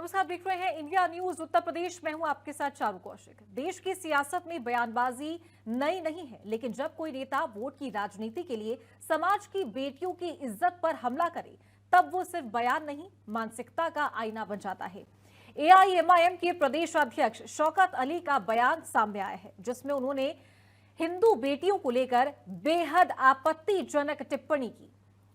नमस्कार, देख रहे हैं इंडिया न्यूज उत्तर प्रदेश। मैं हूं आपके साथ चारू कौशिक। देश की सियासत में बयानबाजी नई नहीं है, लेकिन जब कोई नेता वोट की राजनीति के लिए समाज की बेटियों की इज्जत पर हमला करे, तब वो सिर्फ बयान नहीं, मानसिकता का आईना बन जाता है। एआईएमआईएम के प्रदेश अध्यक्ष शौकत अली का बयान सामने आया है, जिसमें उन्होंने हिंदू बेटियों को लेकर बेहद आपत्तिजनक टिप्पणी की।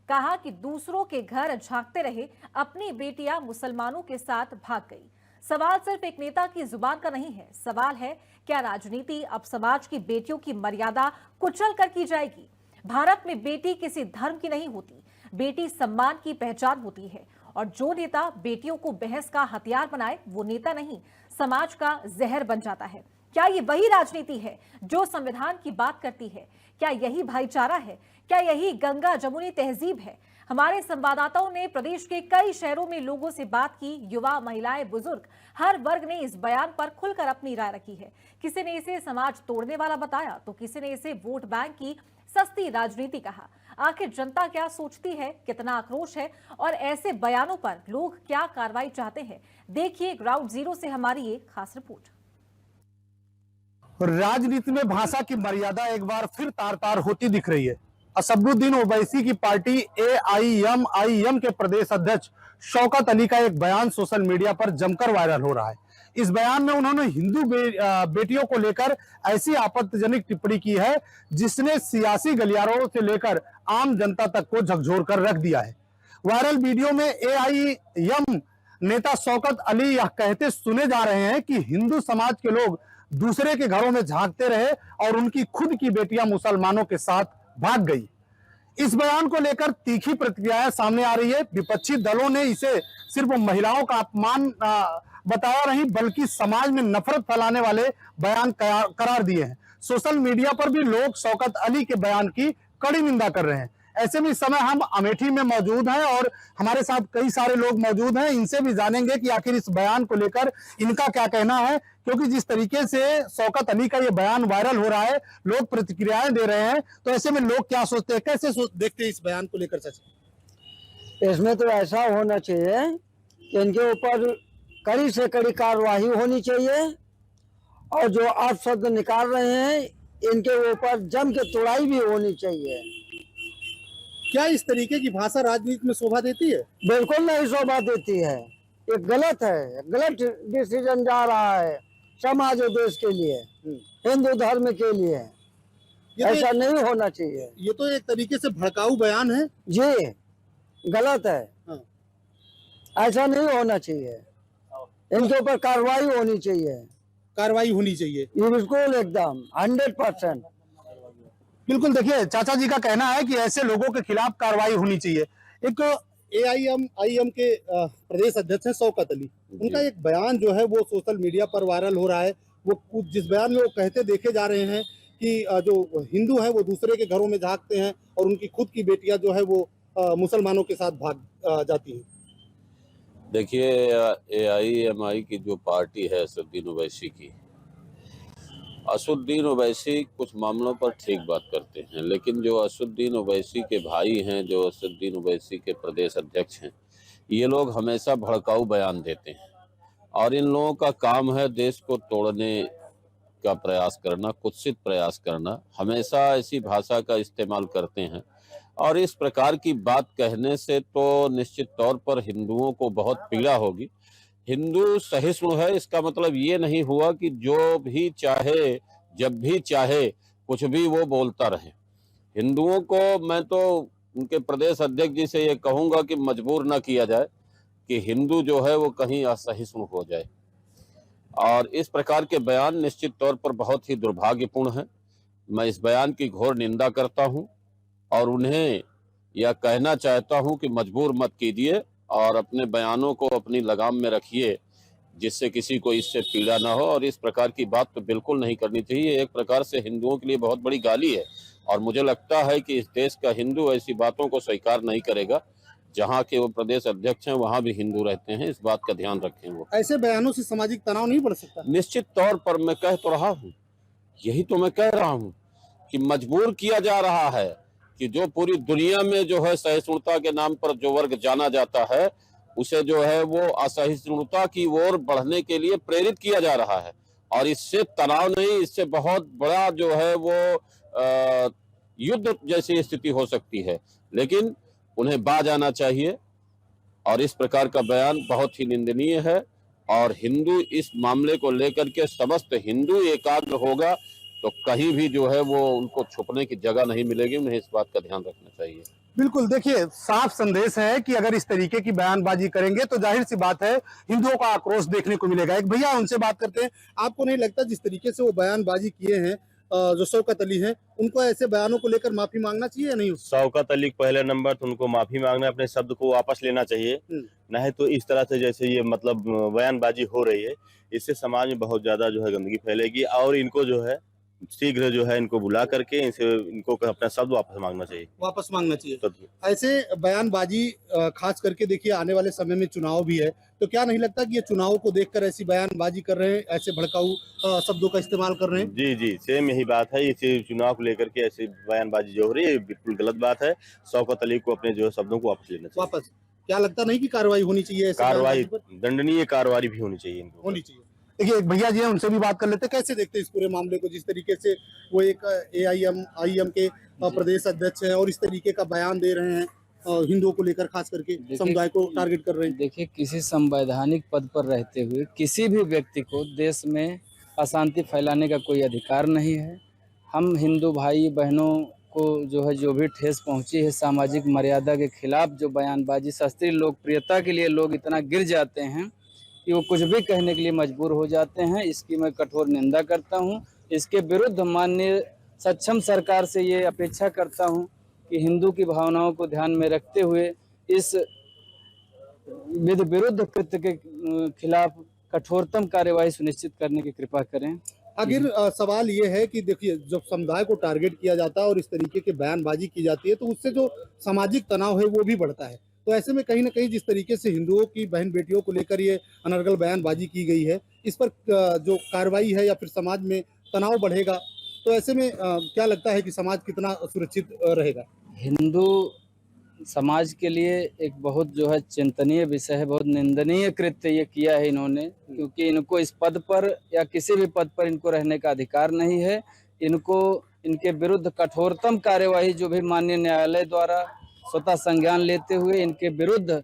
कहा कि दूसरों के घर झांकते रहे, अपनी बेटियां मुसलमानों के साथ भाग गई। सवाल सिर्फ एक नेता की जुबान का नहीं है, सवाल है क्या राजनीति अब समाज की बेटियों की मर्यादा कुचल कर की जाएगी। भारत में बेटी किसी धर्म की नहीं होती, बेटी सम्मान की पहचान होती है। और जो नेता बेटियों को बहस का हथियार बनाए, वो नेता नहीं, समाज का जहर बन जाता है। क्या ये वही राजनीति है जो संविधान की बात करती है? क्या यही भाईचारा है? क्या यही गंगा जमुनी तहजीब है? हमारे संवाददाताओं ने प्रदेश के कई शहरों में लोगों से बात की। युवा, महिलाएं, बुजुर्ग, हर वर्ग ने इस बयान पर खुलकर अपनी राय रखी है। किसी ने इसे समाज तोड़ने वाला बताया, तो किसी ने इसे वोट बैंक की सस्ती राजनीति कहा। आखिर जनता क्या सोचती है, कितना आक्रोश है और ऐसे बयानों पर लोग क्या कार्रवाई चाहते हैं? देखिए ग्राउंड जीरो से हमारी ये खास रिपोर्ट। राजनीति में भाषा की मर्यादा एक बार फिर तार तार होती दिख रही है। असदुद्दीन ओवैसी की पार्टी एआईएमआईएम के प्रदेश अध्यक्ष शौकत अली का एक बयान सोशल मीडिया पर जमकर वायरल हो रहा है। इस बयान में उन्होंने हिंदू बेटियों को लेकर ऐसी आपत्तिजनक टिप्पणी की है जिसने सियासी गलियारों से लेकर आम जनता तक को झकझोर कर रख दिया है। वायरल वीडियो में एआईएम नेता शौकत अली यह कहते सुने जा रहे हैं कि हिंदू समाज के लोग दूसरे के घरों में झांकते रहे और उनकी खुद की बेटियां मुसलमानों के साथ भाग गई। इस बयान को लेकर तीखी प्रतिक्रियाएं सामने आ रही है। विपक्षी दलों ने इसे सिर्फ महिलाओं का अपमान बताया नहीं, बल्कि समाज में नफरत फैलाने वाले बयान करार दिए हैं। सोशल मीडिया पर भी लोग शौकत अली के बयान की कड़ी निंदा कर रहे हैं। ऐसे में इस समय हम अमेठी में मौजूद हैं और हमारे साथ कई सारे लोग मौजूद हैं। इनसे भी जानेंगे कि आखिर इस बयान को लेकर इनका क्या कहना है, क्योंकि जिस तरीके से शौकत अली का ये बयान वायरल हो रहा है, लोग प्रतिक्रियाएं दे रहे हैं, तो ऐसे में लोग क्या सोचते हैं, कैसे देखते हैं इस बयान को लेकर? सच इसमें तो ऐसा होना चाहिए कि इनके ऊपर कड़ी से कड़ी कार्रवाई होनी चाहिए और जो आप शब्द निकाल रहे हैं इनके ऊपर जम के तुड़ाई भी होनी चाहिए। क्या इस तरीके की भाषा राजनीति में शोभा देती है? बिल्कुल नहीं शोभा देती है। ये गलत है, गलत डिसीजन जा रहा है समाज और देश के लिए, हिंदू धर्म के लिए। ऐसा नहीं होना चाहिए। ये तो एक तरीके से भड़काऊ बयान है जी, गलत है। हाँ। ऐसा नहीं होना चाहिए, इनके ऊपर कार्रवाई होनी चाहिए। कार्रवाई होनी चाहिए, ये बिल्कुल एकदम 100%। बिल्कुल। देखिए, चाचा जी का कहना है कि ऐसे लोगों के खिलाफ कार्रवाई होनी चाहिए। एक एआईएमआईएम के प्रदेश अध्यक्ष हैं शौकत अली, उनका एक बयान जो है वो सोशल मीडिया पर वायरल हो रहा है। वो जिस बयान में वो कहते देखे जा रहे हैं कि जो हिंदू हैं वो दूसरे के घरों में झांकते हैं और उनकी खुद की बेटियां जो है वो मुसलमानों के साथ भाग जाती हैं। देखिए, एआईएमआई की जो पार्टी है असदुद्दीन ओवैसी की, असदुद्दीन ओवैसी कुछ मामलों पर ठीक बात करते हैं, लेकिन जो असदुद्दीन ओवैसी के भाई हैं, जो असदुद्दीन ओवैसी के प्रदेश अध्यक्ष हैं, ये लोग हमेशा भड़काऊ बयान देते हैं और इन लोगों का काम है देश को तोड़ने का प्रयास करना, कुत्सित प्रयास करना। हमेशा ऐसी भाषा का इस्तेमाल करते हैं और इस प्रकार की बात कहने से तो निश्चित तौर पर हिंदुओं को बहुत पीड़ा होगी। हिंदू सहिष्णु है, इसका मतलब ये नहीं हुआ कि जो भी चाहे, जब भी चाहे, कुछ भी वो बोलता रहे। हिंदुओं को मैं तो उनके प्रदेश अध्यक्ष जी से ये कहूँगा कि मजबूर न किया जाए कि हिंदू जो है वो कहीं असहिष्णु हो जाए। और इस प्रकार के बयान निश्चित तौर पर बहुत ही दुर्भाग्यपूर्ण है। मैं इस बयान की घोर निंदा करता हूँ और उन्हें यह कहना चाहता हूँ कि मजबूर मत कीजिए और अपने बयानों को अपनी लगाम में रखिए, जिससे किसी को इससे पीड़ा ना हो। और इस प्रकार की बात तो बिल्कुल नहीं करनी चाहिए। एक प्रकार से हिंदुओं के लिए बहुत बड़ी गाली है और मुझे लगता है कि इस देश का हिंदू ऐसी बातों को स्वीकार नहीं करेगा। जहाँ के वो प्रदेश अध्यक्ष हैं वहाँ भी हिंदू रहते हैं, इस बात का ध्यान रखें। वो ऐसे बयानों से सामाजिक तनाव नहीं बढ़ सकता? निश्चित तौर पर मैं कह तो रहा हूँ, यही तो मैं कह रहा हूँ कि मजबूर किया जा रहा है कि जो पूरी दुनिया में जो है सहिष्णुता के नाम पर जो वर्ग जाना जाता है, उसे जो है वो असहिष्णुता की ओर बढ़ने के लिए प्रेरित किया जा रहा है। और इससे तनाव नहीं, इससे बहुत बड़ा जो है वो युद्ध जैसी स्थिति हो सकती है। लेकिन उन्हें बाज आना चाहिए और इस प्रकार का बयान बहुत ही निंदनीय है। और हिंदू इस मामले को लेकर के समस्त हिंदू एकाग्र होगा तो कहीं भी जो है वो उनको छुपने की जगह नहीं मिलेगी। उन्हें इस बात का ध्यान रखना चाहिए। बिल्कुल, देखिए साफ संदेश है कि अगर इस तरीके की बयानबाजी करेंगे तो जाहिर सी बात है हिंदुओं का आक्रोश देखने को मिलेगा। एक भैया उनसे बात करते हैं, आपको नहीं लगता जिस तरीके से वो बयानबाजी किए हैं जो शौकत अली हैं, उनको ऐसे बयानों को लेकर माफी मांगना चाहिए या नहीं? शौकत अली पहले नंबर तो उनको माफी मांगना, अपने शब्द को वापस लेना चाहिए। नहीं तो इस तरह से जैसे ये मतलब बयानबाजी हो रही है, इससे समाज में बहुत ज्यादा जो है गंदगी फैलेगी। और इनको जो है शीघ्र जो है इनको बुला करके इनको अपना शब्द वापस मांगना चाहिए। तो ऐसे बयानबाजी खास करके देखिए आने वाले समय में चुनाव भी है, तो क्या नहीं लगता कि ये चुनाव को देखकर ऐसी बयानबाजी कर रहे हैं, ऐसे भड़काऊ शब्दों का इस्तेमाल कर रहे हैं? जी सेम यही बात है। इसी चुनाव को लेकर के ऐसी बयानबाजी जो हो रही है बिल्कुल गलत बात है। शौकत अली को अपने जो शब्दों को वापस लेना चाहिए। क्या लगता नहीं कि कार्रवाई होनी चाहिए? कार्रवाई, दंडनीय कार्रवाई भी होनी चाहिए इनको। देखिए एक भैया जी हैं, उनसे भी बात कर लेते हैं। कैसे देखते हैं इस पूरे मामले को, जिस तरीके से वो एक AIM के प्रदेश अध्यक्ष हैं और इस तरीके का बयान दे रहे हैं हिंदुओं को लेकर, खास करके समुदाय को टारगेट कर रहे हैं? देखिए, किसी संवैधानिक पद पर रहते हुए किसी भी व्यक्ति को देश में अशांति फैलाने का कोई अधिकार नहीं है। हम हिंदू भाई बहनों को जो है जो भी ठेस पहुंची है सामाजिक मर्यादा के खिलाफ जो बयानबाजी, शास्त्रीय लोकप्रियता के लिए लोग इतना गिर जाते हैं कि वो कुछ भी कहने के लिए मजबूर हो जाते हैं, इसकी मैं कठोर निंदा करता हूं। इसके विरुद्ध माननीय सक्षम सरकार से ये अपेक्षा करता हूं कि हिंदू की भावनाओं को ध्यान में रखते हुए इस विरुद्ध कृत्य के खिलाफ कठोरतम कार्यवाही सुनिश्चित करने की कृपा करें। आखिर सवाल ये है कि देखिए जब समुदाय को टारगेट किया जाता है और इस तरीके की बयानबाजी की जाती है तो उससे जो सामाजिक तनाव है वो भी बढ़ता है। तो ऐसे में कहीं ना कहीं जिस तरीके से हिंदुओं की बहन बेटियों को लेकर ये अनर्गल बयानबाजी की गई है, इस पर जो कार्रवाई है या फिर समाज में तनाव बढ़ेगा, तो ऐसे में क्या लगता है कि समाज कितना सुरक्षित रहेगा? हिंदू समाज के लिए एक बहुत जो है चिंतनीय विषय है, बहुत निंदनीय कृत्य ये किया है इन्होंने, क्योंकि इनको इस पद पर या किसी भी पद पर इनको रहने का अधिकार नहीं है। इनको इनके विरुद्ध कठोरतम कार्यवाही जो भी माननीय न्यायालय द्वारा स्वतः संज्ञान लेते हुए इनके विरुद्ध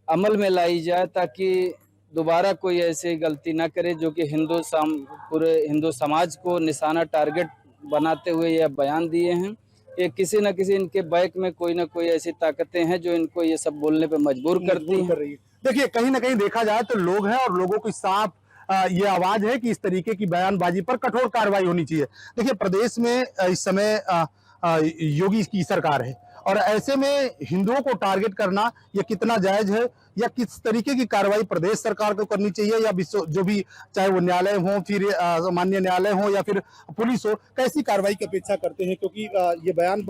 अमल में लाई जाए, ताकि दोबारा कोई ऐसी गलती ना करे जो कि पूरे हिंदू समाज को निशाना टारगेट बनाते हुए यह बयान दिए हैं। ये किसी न किसी इनके बैक में कोई ना कोई ऐसी ताकतें हैं जो इनको ये सब बोलने पे मजबूर करती हैं। देखिए कहीं ना कहीं देखा जाए तो लोग हैं और लोगों की साफ ये आवाज है कि इस तरीके की बयानबाजी पर कठोर कार्रवाई होनी चाहिए। देखिए प्रदेश में इस समय योगी की सरकार है और ऐसे में हिंदुओं को टारगेट करना ये कितना जायज है या किस तरीके की कार्रवाई प्रदेश सरकार को करनी चाहिए या जो भी चाहे वो न्यायालय हो, फिर माननीय न्यायालय हो या फिर पुलिस हो, कैसी कार्रवाई की अपेक्षा करते हैं? क्योंकि ये बयान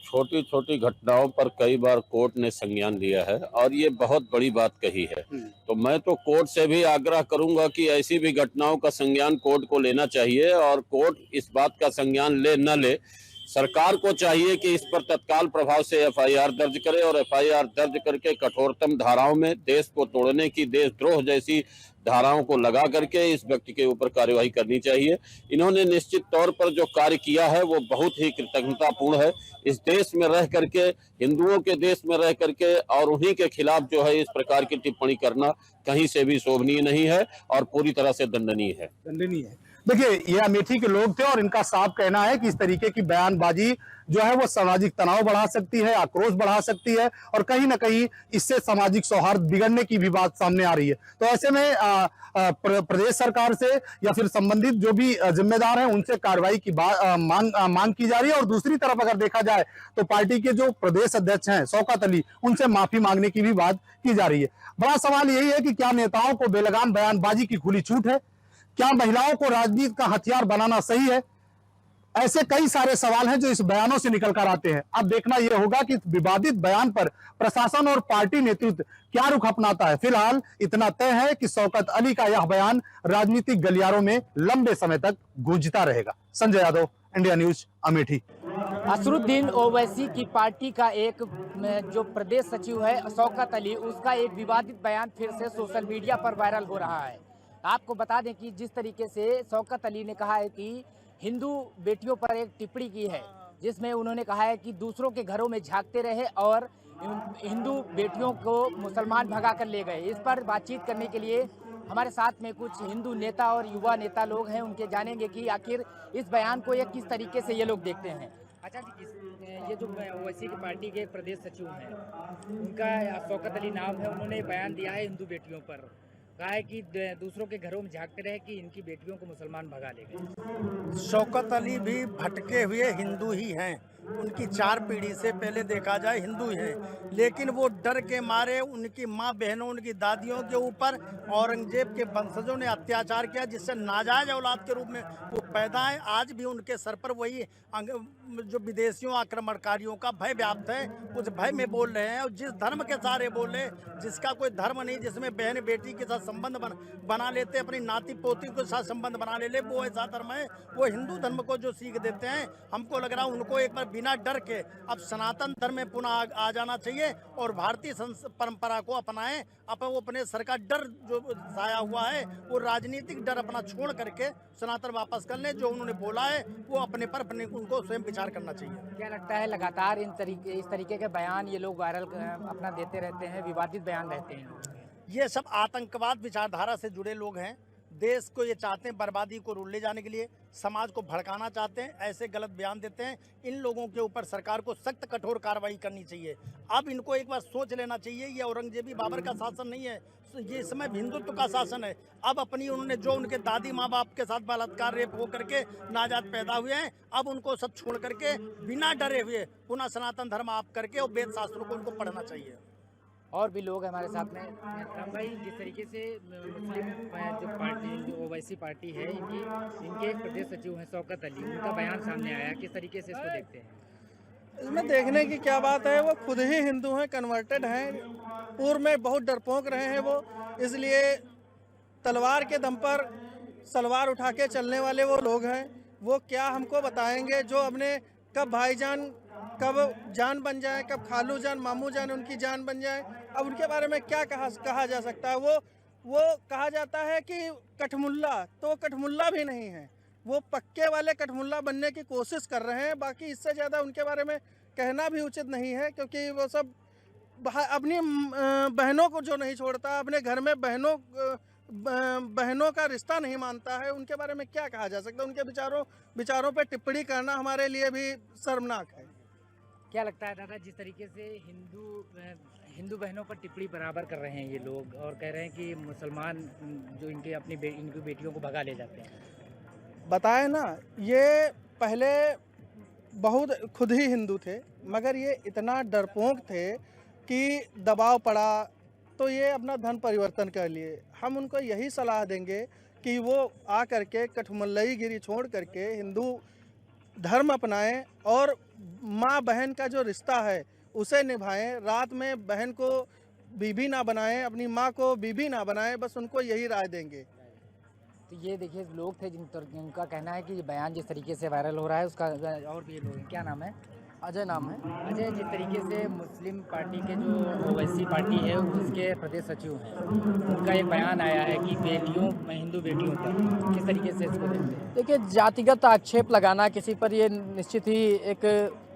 छोटी छोटी घटनाओं पर कई बार कोर्ट ने संज्ञान लिया है और ये बहुत बड़ी बात कही है। तो मैं तो कोर्ट से भी आग्रह करूंगा कि ऐसी भी घटनाओं का संज्ञान कोर्ट को लेना चाहिए और कोर्ट इस बात का संज्ञान ले न ले, सरकार को चाहिए कि इस पर तत्काल प्रभाव से FIR दर्ज करे और FIR दर्ज करके कठोरतम धाराओं में देश को तोड़ने की, देशद्रोह जैसी धाराओं को लगा करके इस व्यक्ति के ऊपर कार्यवाही करनी चाहिए। इन्होंने निश्चित तौर पर जो कार्य किया है वो बहुत ही कृतज्ञतापूर्ण है। इस देश में रह करके, हिंदुओं के देश में रह करके और उन्हीं के खिलाफ जो है इस प्रकार की टिप्पणी करना कहीं से भी शोभनीय नहीं है और पूरी तरह से दंडनीय है। देखिए ये अमेठी के लोग थे और इनका साफ कहना है कि इस तरीके की बयानबाजी जो है वो सामाजिक तनाव बढ़ा सकती है, आक्रोश बढ़ा सकती है और कहीं ना कहीं इससे सामाजिक सौहार्द बिगड़ने की भी बात सामने आ रही है। तो ऐसे में प्रदेश सरकार से या फिर संबंधित जो भी जिम्मेदार हैं उनसे कार्रवाई की मांग की जा रही है। और दूसरी तरफ अगर देखा जाए तो पार्टी के जो प्रदेश अध्यक्ष हैं शौकत अली, उनसे माफी मांगने की भी बात की जा रही है। बड़ा सवाल यही है कि क्या नेताओं को बेलगाम बयानबाजी की खुली छूट है? क्या महिलाओं को राजनीति का हथियार बनाना सही है? ऐसे कई सारे सवाल हैं जो इस बयानों से निकल कर आते हैं। अब देखना यह होगा कि इस विवादित बयान पर प्रशासन और पार्टी नेतृत्व क्या रुख अपनाता है। फिलहाल इतना तय है कि शौकत अली का यह बयान राजनीतिक गलियारों में लंबे समय तक गूंजता रहेगा। Sanjay Yadav, India News, Amethi. असरुद्दीन ओवैसी की पार्टी का एक जो प्रदेश सचिव है शौकत अली, उसका एक विवादित बयान फिर से सोशल मीडिया पर वायरल हो रहा है। आपको बता दें कि जिस तरीके से शौकत अली ने कहा है कि हिंदू बेटियों पर एक टिप्पणी की है, जिसमें उन्होंने कहा है कि दूसरों के घरों में झांकते रहे और हिंदू बेटियों को मुसलमान भगा कर ले गए। इस पर बातचीत करने के लिए हमारे साथ में कुछ हिंदू नेता और युवा नेता लोग हैं, उनके जानेंगे कि आखिर इस बयान को ये किस तरीके से ये लोग देखते हैं। अच्छा जी, ये जो ओवैसी की पार्टी के प्रदेश सचिव हैं, उनका शौकत अली नाम है, उन्होंने बयान दिया है हिंदू बेटियों पर, कहा है कि दूसरों के घरों में झांकते रहे कि इनकी बेटियों को मुसलमान भगा ले गए। शौकत अली भी भटके हुए हिंदू ही हैं, उनकी 4 पीढ़ी से पहले देखा जाए हिंदू ही हैं, लेकिन वो डर के मारे उनकी माँ बहनों, उनकी दादियों के ऊपर औरंगजेब के वंशजों ने अत्याचार किया, जिससे नाजायज औलाद के रूप में वो पैदा है। आज भी उनके सर पर वही जो विदेशियों आक्रमणकारियों का भय व्याप्त है, उस भय में बोल रहे हैं। और जिस धर्म के सारे बोले, जिसका कोई धर्म नहीं, जिसमें बहन बेटी के साथ संबंध बना लेते, अपनी नाती पोती के साथ संबंध बना ले, वो ऐसा धर्म है। वो हिंदू धर्म को जो सीख देते हैं, हमको लग रहा है उनको एक बार बिना डर के अब सनातन धर्म में पुनः आ जाना चाहिए और भारतीय परंपरा को अपनाएं। अब वो अपने सर का डर जो छाया हुआ है, वो राजनीतिक डर अपना छोड़ करके सनातन वापस कर लें। जो उन्होंने बोला है वो अपने पर उनको स्वयं विचार करना चाहिए। क्या लगता है लगातार इस तरीके के बयान ये लोग वायरल अपना देते रहते हैं, विवादित बयान रहते हैं? ये सब आतंकवाद विचारधारा से जुड़े लोग हैं। देश को ये चाहते हैं बर्बादी को ले जाने के लिए, समाज को भड़काना चाहते हैं, ऐसे गलत बयान देते हैं। इन लोगों के ऊपर सरकार को सख्त कठोर कार्रवाई करनी चाहिए। अब इनको एक बार सोच लेना चाहिए, ये औरंगजेबी बाबर का शासन नहीं है, ये इस समय हिंदुत्व का शासन है। अब अपनी उन्होंने जो उनके दादी माँ बाप के साथ बलात्कार रेप हो करके नाजायज पैदा हुए हैं, अब उनको सब छोड़ करके बिना डरे हुए पुनः सनातन धर्म आप करके और वेद शास्त्रों को उनको पढ़ना चाहिए। और भी लोग हमारे साथ में। राम भाई, जिस तरीके से मुस्लिम जो पार्टी, जो ओवैसी पार्टी है, इनके एक प्रदेश सचिव हैं शौकत अली, उनका बयान सामने आया, किस तरीके से इसको देखते हैं? इसमें देखने की क्या बात है, वो खुद ही हिंदू हैं, कन्वर्टेड हैं, पूर्व में बहुत डरपोक रहे हैं वो, इसलिए तलवार के दम पर सलवार उठा के चलने वाले वो लोग हैं। वो क्या हमको बताएंगे, जो अपने कब भाईजान कब जान बन जाए, कब खालू जान मामू जान उनकी जान बन जाए। अब उनके बारे में क्या कहा जा सकता है? वो कहा जाता है कि कठमुल्ला, तो कठमुल्ला भी नहीं है, वो पक्के वाले कठमुल्ला बनने की कोशिश कर रहे हैं। बाकी इससे ज़्यादा उनके बारे में कहना भी उचित नहीं है, क्योंकि वो सब अपनी बहनों को जो नहीं छोड़ता, अपने घर में बहनों का रिश्ता नहीं मानता है, उनके बारे में क्या कहा जा सकता है? उनके विचारों पे टिप्पणी करना हमारे लिए भी शर्मनाक है। क्या लगता है दादा, जिस तरीके से हिंदू बहनों पर टिप्पणी बराबर कर रहे हैं ये लोग और कह रहे हैं कि मुसलमान जो इनकी बेटियों को भगा ले जाते हैं? बताए ना, ये पहले बहुत खुद ही हिंदू थे, मगर ये इतना डरपोक थे कि दबाव पड़ा तो ये अपना धर्म परिवर्तन कर लिए। हम उनको यही सलाह देंगे कि वो आ करके कठमुल्लई गिरी छोड़ करके हिंदू धर्म अपनाएं और माँ बहन का जो रिश्ता है उसे निभाएं। रात में बहन को बीबी ना बनाएं, अपनी माँ को बीबी ना बनाएं, बस उनको यही राय देंगे। तो ये देखिए लोग थे जिनका कहना है कि ये बयान जिस तरीके से वायरल हो रहा है उसका, और भी लोग, क्या नाम है? अजय नाम है। अजय, जिस तरीके से मुस्लिम पार्टी के जो ओवैसी पार्टी है उसके प्रदेश सचिव हैं, उनका एक बयान आया है कि हिंदू बेटियों पर, किस तरीके से इसको देखते हैं? देखिए, जातिगत आक्षेप लगाना किसी पर, ये निश्चित ही एक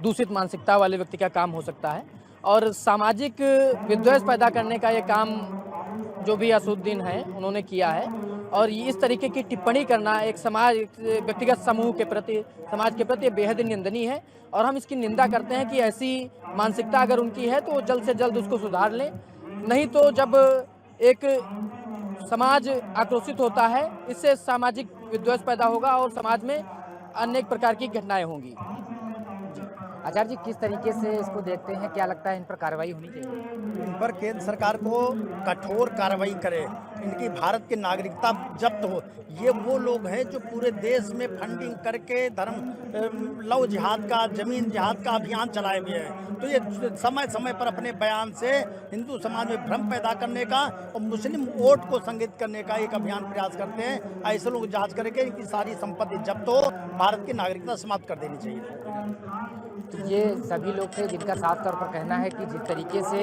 दूषित मानसिकता वाले व्यक्ति का काम हो सकता है और सामाजिक विद्वेष पैदा करने का ये काम जो भी असुद्दीन है उन्होंने किया है। और इस तरीके की टिप्पणी करना एक व्यक्तिगत समूह के प्रति, समाज के प्रति बेहद निंदनीय है और हम इसकी निंदा करते हैं कि ऐसी मानसिकता अगर उनकी है तो जल्द से जल्द उसको सुधार लें। नहीं तो जब एक समाज आक्रोशित होता है, इससे सामाजिक विद्वेष पैदा होगा और समाज में अनेक प्रकार की घटनाएं होंगी। आचार्य जी, किस तरीके से इसको देखते हैं? क्या लगता है इन पर कार्रवाई होनी चाहिए? इन पर केंद्र सरकार को कठोर कार्रवाई करे, इनकी भारत की नागरिकता जब्त हो। ये वो लोग हैं जो पूरे देश में फंडिंग करके धर्म लव जिहाद का, जमीन जिहाद का अभियान चलाए हुए हैं। तो ये समय समय पर अपने बयान से हिंदू समाज में भ्रम पैदा करने का और मुस्लिम वोट को संगठित करने का एक अभियान प्रयास करते हैं। ऐसे लोग जांच करके इनकी सारी संपत्ति जब्त हो, भारत की नागरिकता समाप्त कर देनी चाहिए। तो ये सभी लोग थे जिनका साफ तौर पर कहना है कि जिस तरीके से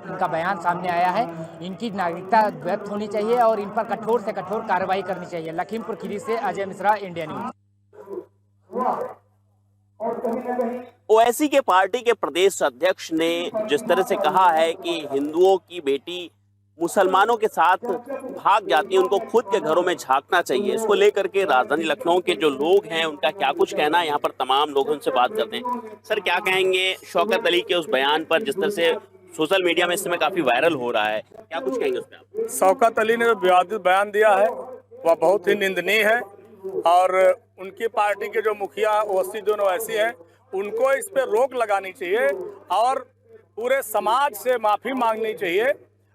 इनका बयान सामने आया है, इनकी नागरिकता जब्त होनी चाहिए और इन पर कठोर से कठोर कार्रवाई करनी चाहिए। लखीमपुर खीरी से अजय मिश्रा, इंडिया न्यूज। ओवैसी के पार्टी के प्रदेश अध्यक्ष ने जिस तरह से कहा है कि हिंदुओं की बेटी मुसलमानों के साथ भाग जाती है, उनको खुद के घरों में झांकना चाहिए, इसको लेकर के राजधानी लखनऊ के जो लोग हैं उनका क्या कुछ कहना है, यहाँ पर तमाम लोगों से बात करते हैं। सर, क्या कहेंगे शौकत अली के उस बयान पर जिस तरह से सोशल मीडिया में इस समय काफी वायरल हो रहा है, क्या कुछ कहेंगे उस पर? शौकत अली ने जो विवादित बयान दिया है वह बहुत ही निंदनीय है और उनकी पार्टी के जो मुखिया ओवैसी जो ओवैसी हैं उनको इस पे रोक लगानी चाहिए और पूरे समाज से माफी मांगनी चाहिए।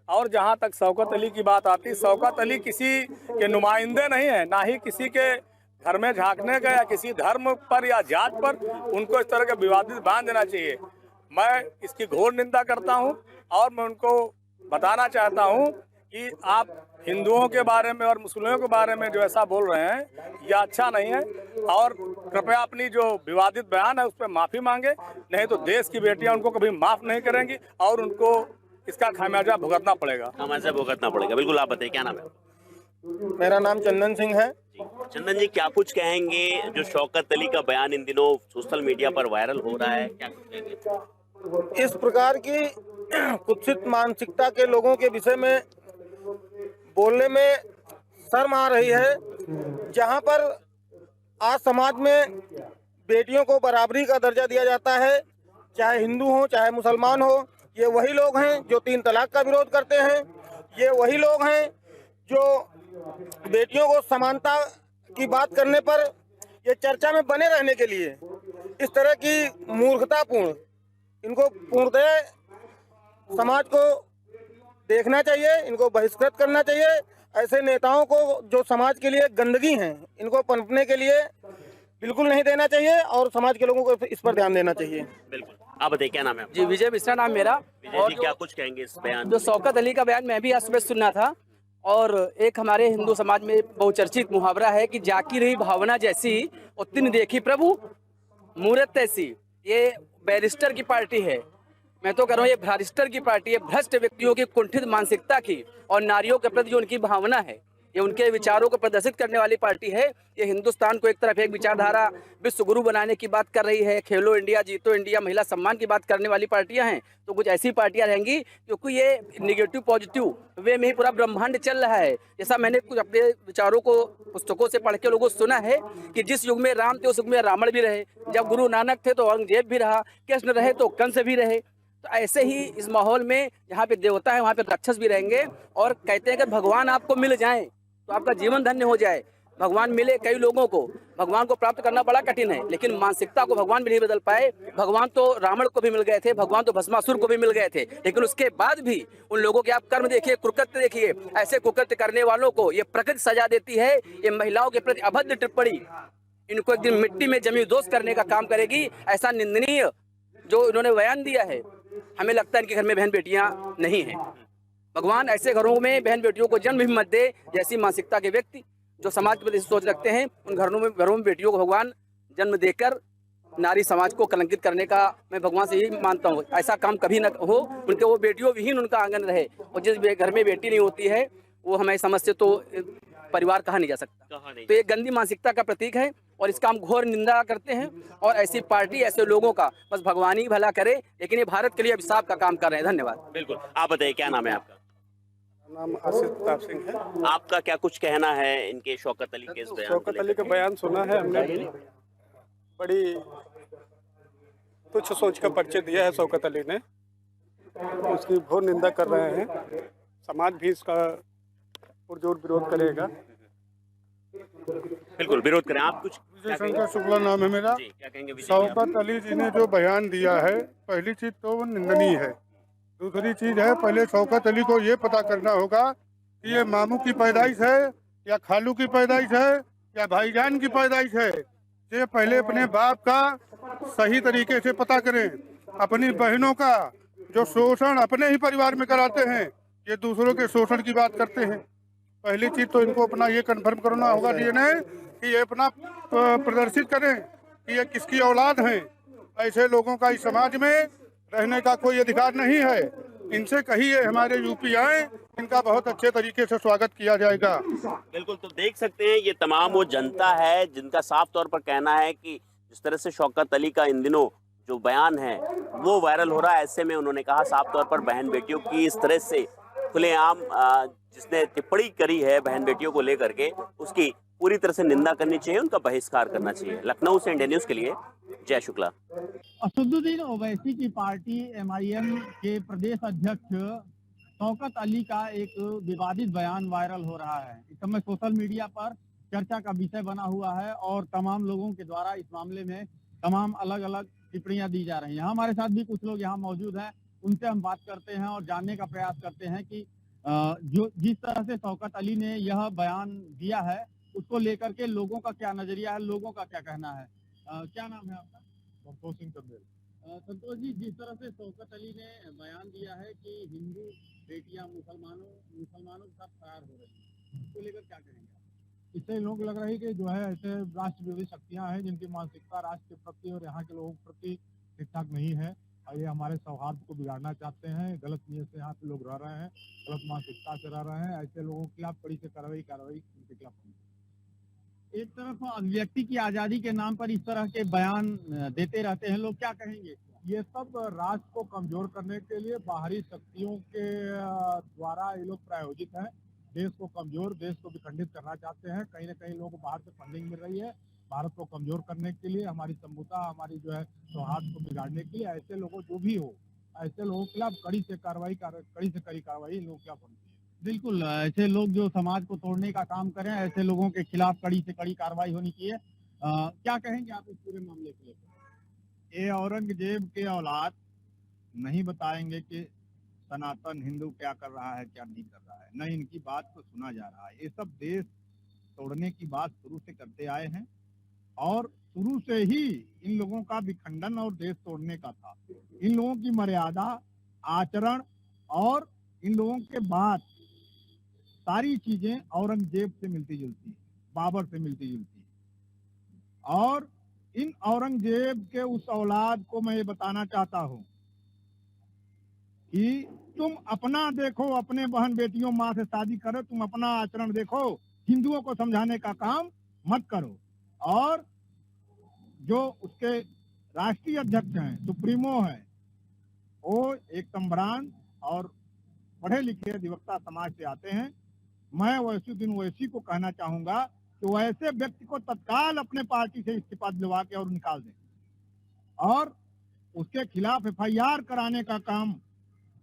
और जहां तक शौकत अली की बात आती, शौकत अली किसी के नुमाइंदे नहीं है, ना ही किसी के घर में झांकने का या किसी धर्म पर या जात पर उनको इस तरह का विवादित बयान देना चाहिए। मैं इसकी घोर निंदा करता हूं और मैं उनको बताना चाहता हूं कि आप हिंदुओं के बारे में और मुस्लिमों के बारे में जो ऐसा बोल रहे हैं यह अच्छा नहीं है और कृपया अपनी जो विवादित बयान है उस पर माफ़ी मांगे, नहीं तो देश की बेटियां उनको कभी माफ़ नहीं करेंगी और उनको इसका खामियाजा भुगतना पड़ेगा। खामियाजा भुगतना पड़ेगा। बिल्कुल, आप बताइए क्या नाम है? मेरा नाम चंदन सिंह है। चंदन जी, क्या कुछ कहेंगे जो शौकत अली का बयान इन दिनों सोशल मीडिया पर वायरल हो रहा है, क्या कुछ कहेंगे? इस प्रकार की कुत्सित मानसिकता के लोगों के विषय में बोलने में शर्म आ रही है। जहां पर आज समाज में बेटियों को बराबरी का दर्जा दिया जाता है, चाहे हिंदू हो चाहे मुसलमान हो, ये वही लोग हैं जो 3 तलाक का विरोध करते हैं। ये वही लोग हैं जो बेटियों को समानता की बात करने पर ये चर्चा में बने रहने के लिए इस तरह की मूर्खतापूर्ण, इनको पूर्णतः समाज को देखना चाहिए, इनको बहिष्कृत करना चाहिए। ऐसे नेताओं को जो समाज के लिए गंदगी हैं, इनको पनपने के लिए बिल्कुल नहीं देना चाहिए और समाज के लोगों को इस पर ध्यान देना चाहिए। बिल्कुल, आप बताइए क्या नाम है? जी, विजय मिश्रा नाम मेरा। विजय जी, क्या कुछ कहेंगे इस बयान? जो शौकत अली का बयान मैं भी आज सुबह सुनना था और एक हमारे हिंदू समाज में बहुचर्चित मुहावरा है कि जाकी रही भावना जैसी उतनी देखी प्रभु मूरत ऐसी। ये बैरिस्टर की पार्टी है, मैं तो कह रहा हूँ ये भ्रष्टर की पार्टी है, भ्रष्ट व्यक्तियों की कुंठित मानसिकता की और नारियों के प्रति जो उनकी भावना है, ये उनके विचारों को प्रदर्शित करने वाली पार्टी है। ये हिंदुस्तान को एक तरफ एक विचारधारा विश्व गुरु बनाने की बात कर रही है, खेलो इंडिया जीतो इंडिया महिला सम्मान की बात करने वाली पार्टियां हैं। तो कुछ ऐसी पार्टियां रहेंगी क्योंकि ये निगेटिव पॉजिटिव वे में ही पूरा ब्रह्मांड चल रहा है। जैसा मैंने कुछ अपने विचारों को पुस्तकों से पढ़ के लोगों को सुना है कि जिस युग में राम थे उस युग में रावण भी रहे, जब गुरु नानक थे तो औरंगजेब भी रहा, कृष्ण रहे तो कंस भी रहे। तो ऐसे ही इस माहौल में जहाँ पे देवता है वहाँ पे राक्षस भी रहेंगे। और कहते हैं कि भगवान आपको मिल जाए तो आपका जीवन धन्य हो जाए। भगवान मिले कई लोगों को, भगवान को प्राप्त करना बड़ा कठिन है, लेकिन मानसिकता को भगवान भी नहीं बदल पाए। भगवान तो रावण को भी मिल गए थे, भगवान तो भस्मासुर को भी मिल गए थे, लेकिन उसके बाद भी उन लोगों के आप कर्म देखिए, कुकृत्य देखिए। ऐसे कुकृत्य करने वालों को ये प्रकृति सजा देती है। ये महिलाओं के प्रति अभद्र टिप्पणी इनको एक दिन मिट्टी में जमी दोष करने का काम करेगी। ऐसा निंदनीय जो इन्होंने बयान दिया है, हमें लगता है इनके घर में बहन बेटियां नहीं हैं। भगवान ऐसे घरों में बहन बेटियों को जन्म भी मत दे। जैसी मानसिकता के व्यक्ति जो समाज के प्रति सोच रखते हैं, उन घरों में बेटियों को भगवान जन्म देकर नारी समाज को कलंकित करने का मैं भगवान से यही मानता हूँ। ऐसा काम कभी न हो, उनके वो बेटियों विहीन उनका आंगन रहे। और जिस घर में बेटी नहीं होती है वो हमें समझ से तो परिवार कहा नहीं जा सकता। तो ये गंदी मानसिकता का प्रतीक है और इसका हम घोर निंदा करते हैं। और ऐसी पार्टी ऐसे लोगों का बस भगवान ही भला करे, लेकिन ये भारत के लिए अभिशाप का काम कर रहे हैं। धन्यवाद। बिल्कुल, आप बताइए क्या नाम है आपका? नाम आसिफ प्रताप सिंह है। आपका क्या कुछ कहना है इनके शौकत अली के इस बयान? शौकत अली का बयान सुना है हमने, बड़ी तुच्छ सोच का परिचय दिया है शौकत अली ने, उसकी घोर निंदा कर रहे हैं। समाज भी इसका पुरजोर विरोध करेगा। बिल्कुल विरोध करें। आप कुछ? विजय शंकर शुक्ला नाम है मेरा। क्या कहेंगे? शौकत अली जी ने जो बयान दिया है, पहली चीज तो वो निंदनीय है। दूसरी चीज है, पहले शौकत अली को ये पता करना होगा कि ये मामू की पैदाइश है या खालू की पैदाइश है या भाईजान की पैदाइश है। ये पहले अपने बाप का सही तरीके से पता करें। अपनी बहनों का जो शोषण अपने ही परिवार में कराते हैं, ये दूसरों के शोषण की बात करते हैं। पहली चीज तो इनको अपना ये कन्फर्म करना होगा डीएनए कि ये अपना प्रदर्शित करें कि ये किसकी औलाद हैं। ऐसे लोगों का इस समाज में रहने का कोई अधिकार नहीं है। इनसे कहिए हमारे यूपी आए, इनका बहुत अच्छे तरीके से स्वागत किया जाएगा। बिल्कुल, तो देख सकते हैं ये तमाम वो जनता है जिनका साफ तौर पर कहना है कि जिस तरह से शौकत अली का इन दिनों जो बयान है वो वायरल हो रहा है, ऐसे में उन्होंने कहा साफ तौर पर बहन बेटियों की इस तरह से खुलेआम जिसने टिप्पणी करी है बहन बेटियों को लेकर के, उसकी पूरी तरह से निंदा करनी चाहिए, उनका बहिष्कार करना चाहिए। लखनऊ से इंडिया न्यूज़ के लिए जय शुक्ला। असदुद्दीन ओवैसी की पार्टी MIM के प्रदेश अध्यक्ष शौकत अली का एक विवादित बयान वायरल हो रहा है। इस समय सोशल मीडिया पर चर्चा का विषय बना हुआ है और तमाम लोगों के द्वारा इस मामले में तमाम अलग अलग टिप्पणियां दी जा रही हैं। हमारे साथ भी कुछ लोग यहाँ मौजूद हैं, उनसे हम बात करते हैं और जानने का प्रयास करते हैं कि जो जिस तरह से शौकत अली ने यह बयान दिया है उसको लेकर के लोगों का क्या नजरिया है, लोगों का क्या कहना है। क्या नाम है आपका? संतोष सिंह चंदेल। संतोष जी, जिस तरह से शौकत अली ने बयान दिया है कि हिंदू बेटियां मुसलमानों के साथ फरार हो रही हैं, उसको लेकर क्या कहेंगे? इससे लोग लग रही है कि जो है ऐसे राष्ट्र विरोधी शक्तियां हैं जिनकी मानसिकता राष्ट्र के प्रति और यहाँ के लोगों के प्रति ठीक ठाक नहीं है और ये हमारे सौहार्द को बिगाड़ना चाहते हैं। गलत नीयत से यहाँ पे लोग रह रहे हैं, गलत मानसिकता से रह रहे हैं। ऐसे लोगों के खिलाफ कड़ी से कार्रवाई उनके खिलाफ। एक तरफ अभिव्यक्ति की आजादी के नाम पर इस तरह के बयान देते रहते हैं लोग, क्या कहेंगे? ये सब राष्ट्र को कमजोर करने के लिए बाहरी शक्तियों के द्वारा ये लोग प्रायोजित हैं। देश को कमजोर, देश को विखंडित करना चाहते हैं। कहीं ना कहीं लोगों को बाहर से फंडिंग मिल रही है भारत को कमजोर करने के लिए, हमारी संभुता, हमारी जो है सौहार्द को बिगाड़ने के लिए। ऐसे लोगों जो भी हो, ऐसे लोगों के खिलाफ कड़ी से कड़ी कार्रवाई लोगों के खिलाफ होनी चाहिए। बिल्कुल, ऐसे लोग जो समाज को तोड़ने का काम करें, ऐसे लोगों के खिलाफ कड़ी से कड़ी कार्रवाई होनी चाहिए। क्या कहेंगे आप इस पूरे मामले के लिए? ये औरंगजेब के औलाद नहीं बताएंगे कि सनातन हिंदू क्या कर रहा है, क्या नहीं कर रहा है, न इनकी बात को सुना जा रहा है। ये सब देश तोड़ने की बात शुरू से करते आए हैं और शुरू से ही इन लोगों का विखंडन और देश तोड़ने का था। इन लोगों की मर्यादा, आचरण और इन लोगों के बात सारी चीजें औरंगजेब से मिलती जुलती, बाबर से मिलती जुलती। और इन औरंगजेब के उस औलाद को मैं ये बताना चाहता हूं कि तुम अपना देखो, अपने बहन बेटियों माँ से शादी करो, तुम अपना आचरण देखो, हिंदुओं को समझाने का काम मत करो। और जो उसके राष्ट्रीय अध्यक्ष हैं, सुप्रीमो हैं, वो एक सम्भ्रांत और पढ़े लिखे अधिवक्ता समाज से आते हैं। मैं असदुद्दीन ओवैसी को कहना चाहूंगा कि वो ऐसे व्यक्ति को तत्काल अपने पार्टी से इस्तीफा दिलवा के और निकाल दें और उसके खिलाफ FIR कराने का काम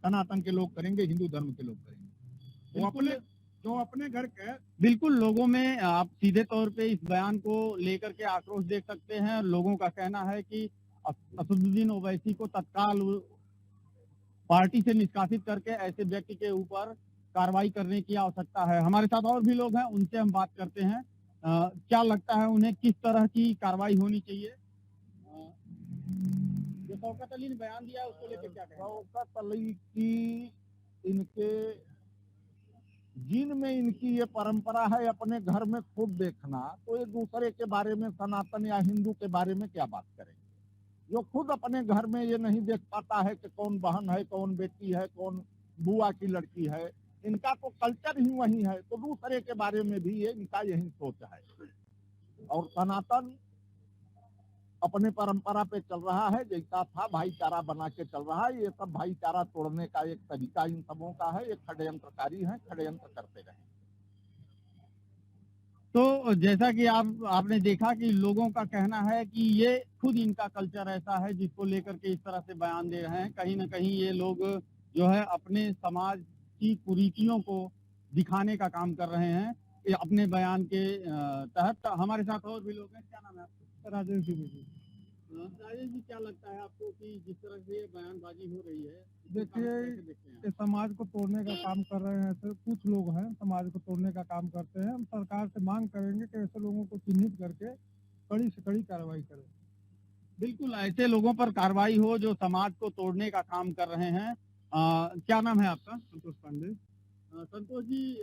सनातन के लोग करेंगे, हिंदू धर्म के लोग करेंगे। जो अपने घर के बिल्कुल, लोगों में आप सीधे तौर पे इस बयान को लेकर के आक्रोश देख सकते हैं। लोगों का कहना है कि असदुद्दीन ओवैसी को तत्काल पार्टी से निष्कासित करके ऐसे व्यक्ति के ऊपर कार्रवाई करने की आवश्यकता है। हमारे साथ और भी लोग हैं, उनसे हम बात करते हैं। क्या लगता है उन्हें, किस तरह की कार्रवाई होनी चाहिए? जो शौकत अली ने बयान दिया उसको लेकर क्या कहें? शौकत अली की इनके जिनमें इनकी ये परंपरा है अपने घर में खुद देखना, तो ये दूसरे के बारे में, सनातन या हिंदू के बारे में क्या बात करेंगे? जो खुद अपने घर में ये नहीं देख पाता है कि कौन बहन है, कौन बेटी है, कौन बुआ की लड़की है, इनका तो कल्चर ही वही है, तो दूसरे के बारे में भी ये इनका यही सोच है। और सनातन अपने परंपरा पे चल रहा है, जैसा था भाईचारा बना के चल रहा है। ये सब भाईचारा तोड़ने का एक तरीका इन सबों का है। ये षड्यंत्रकारी है, षड्यंत्र करते रहे। तो जैसा कि आपने देखा कि लोगों का कहना है कि ये खुद इनका कल्चर ऐसा है जिसको लेकर के इस तरह से बयान दे रहे हैं। कहीं ना कहीं ये लोग जो है अपने समाज की कुरीतियों को दिखाने का काम कर रहे हैं अपने बयान के तहत। हमारे साथ और भी लोग हैं। क्या नाम है आपका? राजेश जी। राजेश जी, क्या लगता है आपको कि जिस तरह से ये बयानबाजी हो रही है? देखिए, समाज को तोड़ने का काम कर रहे हैं। ऐसे कुछ लोग हैं समाज को तोड़ने का काम करते हैं। हम सरकार से मांग करेंगे कि ऐसे लोगों को चिन्हित करके कड़ी से कड़ी कार्रवाई करें। बिल्कुल, ऐसे लोगों पर कार्रवाई हो जो समाज को तोड़ने का काम कर रहे हैं। क्या नाम है आपका? संतोष पांडे। संतोष जी,